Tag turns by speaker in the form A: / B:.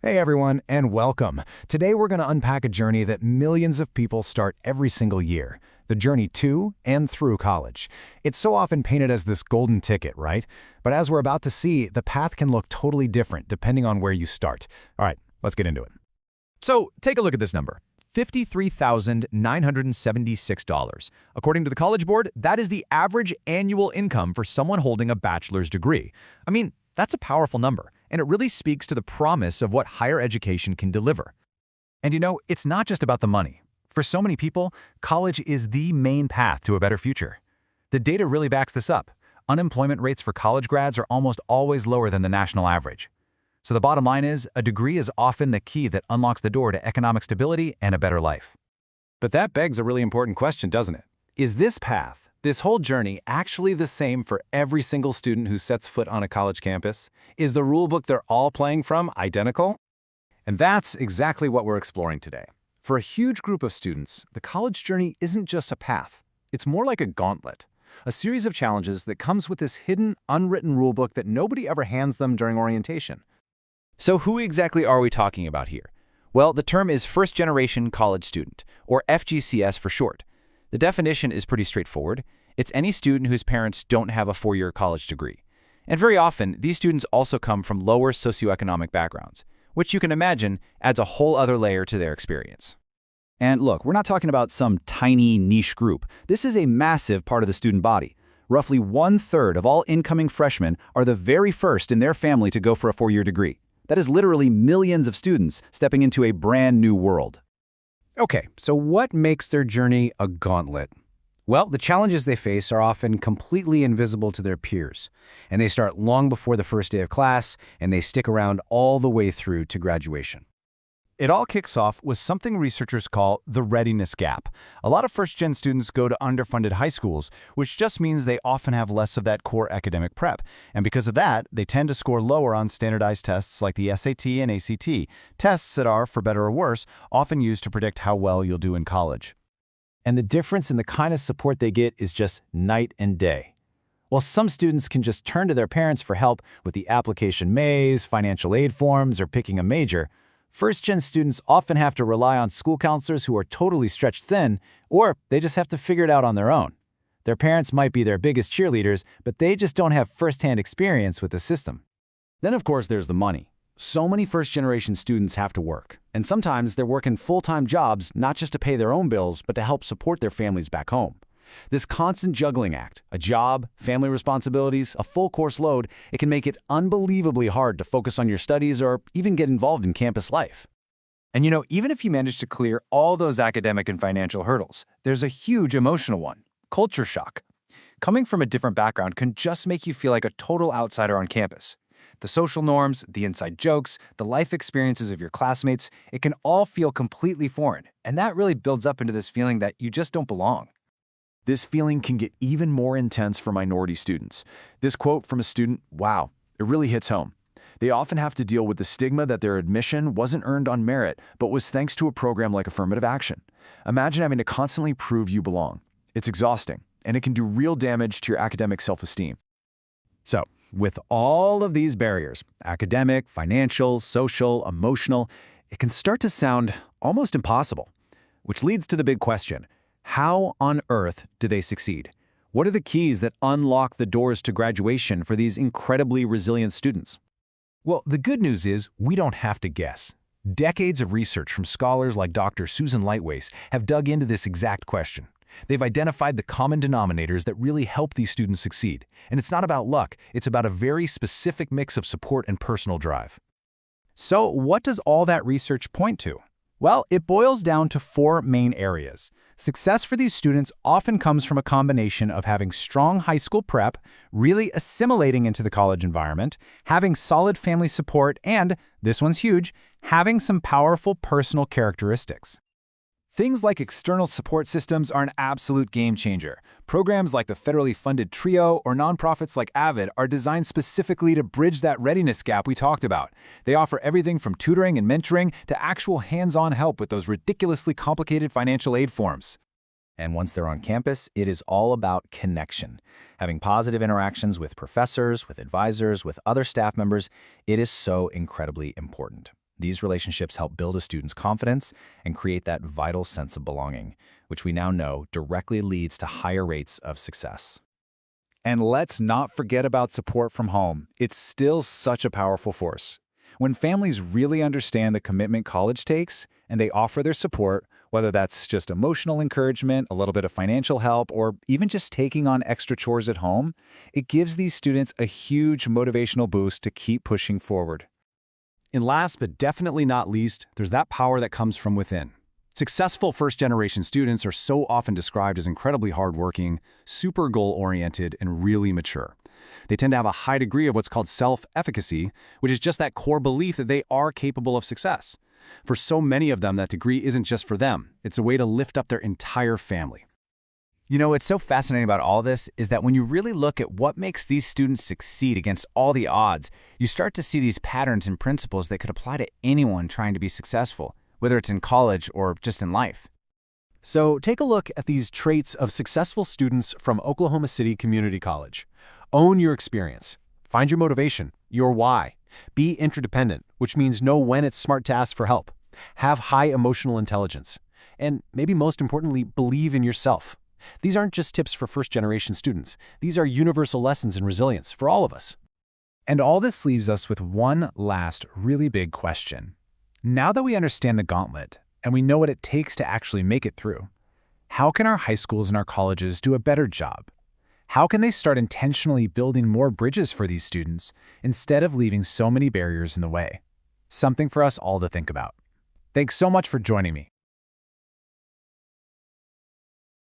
A: Hey everyone, and welcome. Today we're going to unpack a journey that millions of people start every single year, the journey to and through college. It's so often painted as this golden ticket, right? But as we're about to see, the path can look totally different depending on where you start. All right, let's get into it.
B: So take a look at this number, $53,976. According to the College Board, that is the average annual income for someone holding a bachelor's degree. I mean, that's a powerful number, and it really speaks to the promise of what higher education can deliver.
A: And you know, it's not just about the money. For so many people, college is the main path to a better future. The data really backs this up. Unemployment rates for college grads are almost always lower than the national average. So the bottom line is, a degree is often the key that unlocks the door to economic stability and a better life. But that begs a really important question, doesn't it? Is this path, this whole journey, actually the same for every single student who sets foot on a college campus? Is the rulebook they're all playing from identical? And that's exactly what we're exploring today. For a huge group of students, the college journey isn't just a path. It's more like a gauntlet, a series of challenges that comes with this hidden, unwritten rulebook that nobody ever hands them during orientation.
B: So who exactly are we talking about here? Well, the term is First Generation College Student, or FGCS for short. The definition is pretty straightforward. It's any student whose parents don't have a four-year college degree. And very often, these students also come from lower socioeconomic backgrounds, which you can imagine adds a whole other layer to their experience.
C: And look, we're not talking about some tiny niche group. This is a massive part of the student body. Roughly 1/3 of all incoming freshmen are the very first in their family to go for a four-year degree. That is literally millions of students stepping into a brand new world.
A: Okay, so what makes their journey a gauntlet? Well, the challenges they face are often completely invisible to their peers, and they start long before the first day of class, and they stick around all the way through to graduation. It all kicks off with something researchers call the readiness gap. A lot of first-gen students go to underfunded high schools, which just means they often have less of that core academic prep. And because of that, they tend to score lower on standardized tests like the SAT and ACT, tests that are, for better or worse, often used to predict how well you'll do in college. And the difference in the kind of support they get is just night and day. While some students can just turn to their parents for help with the application maze, financial aid forms, or picking a major, first-gen students often have to rely on school counselors who are totally stretched thin, or they just have to figure it out on their own. Their parents might be their biggest cheerleaders, but they just don't have first-hand experience with the system. Then, of course, there's the money. So many first-generation students have to work, and sometimes they're working full-time jobs not just to pay their own bills, but to help support their families back home. This constant juggling act, a job, family responsibilities, a full course load, it can make it unbelievably hard to focus on your studies or even get involved in campus life. And you know, even if you manage to clear all those academic and financial hurdles, there's a huge emotional one, culture shock. Coming from a different background can just make you feel like a total outsider on campus. The social norms, the inside jokes, the life experiences of your classmates, it can all feel completely foreign, and that really builds up into this feeling that you just don't belong. This feeling can get even more intense for minority students. This quote from a student, wow, it really hits home. They often have to deal with the stigma that their admission wasn't earned on merit, but was thanks to a program like affirmative action. Imagine having to constantly prove you belong. It's exhausting, and it can do real damage to your academic self-esteem. So, with all of these barriers, academic, financial, social, emotional, it can start to sound almost impossible. Which leads to the big question. How on earth do they succeed? What are the keys that unlock the doors to graduation for these incredibly resilient students? Well, the good news is we don't have to guess. Decades of research from scholars like Dr. Susan Lightways have dug into this exact question. They've identified the common denominators that really help these students succeed. And it's not about luck, it's about a very specific mix of support and personal drive. So what does all that research point to? Well, it boils down to four main areas. Success for these students often comes from a combination of having strong high school prep, really assimilating into the college environment, having solid family support, and, this one's huge, having some powerful personal characteristics. Things like external support systems are an absolute game changer. Programs like the federally funded TRIO or nonprofits like AVID are designed specifically to bridge that readiness gap we talked about. They offer everything from tutoring and mentoring to actual hands-on help with those ridiculously complicated financial aid forms. And once they're on campus, it is all about connection. Having positive interactions with professors, with advisors, with other staff members, it is so incredibly important.
C: These relationships help build a student's confidence and create that vital sense of belonging, which we now know directly leads to higher rates of success. And let's not forget about support from home. It's still such a powerful force. When families really understand the commitment college takes and they offer their support, whether that's just emotional encouragement, a little bit of financial help, or even just taking on extra chores at home, it gives these students a huge motivational boost to keep pushing forward.
A: And last but definitely not least, there's that power that comes from within. Successful first-generation students are so often described as incredibly hardworking, super goal-oriented, and really mature. They tend to have a high degree of what's called self-efficacy, which is just that core belief that they are capable of success. For so many of them, that degree isn't just for them. It's a way to lift up their entire family.
B: You know, what's so fascinating about all this is that when you really look at what makes these students succeed against all the odds, you start to see these patterns and principles that could apply to anyone trying to be successful, whether it's in college or just in life.
A: So take a look at these traits of successful students from Oklahoma City Community College. Own your experience. Find your motivation, your why. Be interdependent, which means know when it's smart to ask for help. Have high emotional intelligence. And maybe most importantly, believe in yourself. These aren't just tips for first-generation students. These are universal lessons in resilience for all of us.
C: And all this leaves us with one last really big question. Now that we understand the gauntlet, and we know what it takes to actually make it through, how can our high schools and our colleges do a better job? How can they start intentionally building more bridges for these students instead of leaving so many barriers in the way? Something for us all to think about. Thanks so much for joining me.